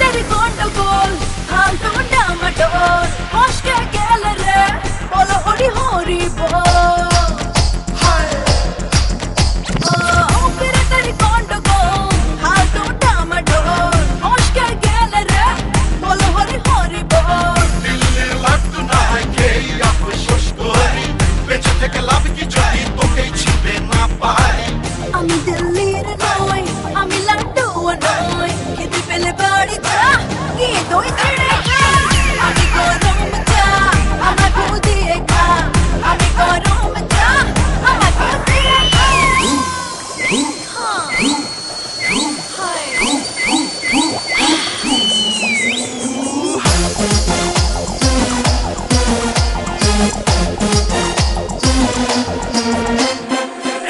तेरी गंडगोल हाल तो डामाडोल होश के गेल रे बोलो होरी होरी बोल फिर तेरी गंडगोल हाल तो डामाडोल होश के गेल रे बोलो होरी होरी बोल दिल्ली लगतो না কে আপশোস করি বেঁচে থেকে লাভ কি যদি তোকে চিনতে না পাই আমি দিল্লির নই আমি লাড্ডু নই খেতে পেলে বাড়ি যা গিয়ে দই ছেড়ে খা আমি গরম চা আমার বউ দিয়ে খা আমি গরম চা আমার বউ দিয়ে খা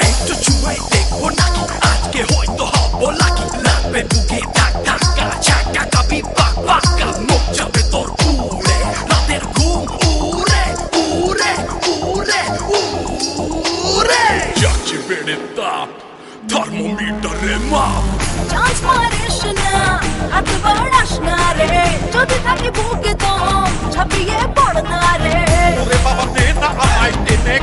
একটু ছুঁয়ে দেখবো নাকি আজকে হয়তো হবো লাকি লাগবে বুকে ধাক্কা চাকা কাবি বাক্কা মুখ যাবে তোর উড়ে রাতের ঘুম উড়ে উড়ে উড়ে উড়ে যাচ্ছে বেড়ে তাপ থার্মোমিটারে মাপ চান্স মারিস না হাত বাড়াস না রে যদি থাকে বুকে দম ঝাঁপিয়ে পড় না রে ওরে বাবা দে না আমায় টেনে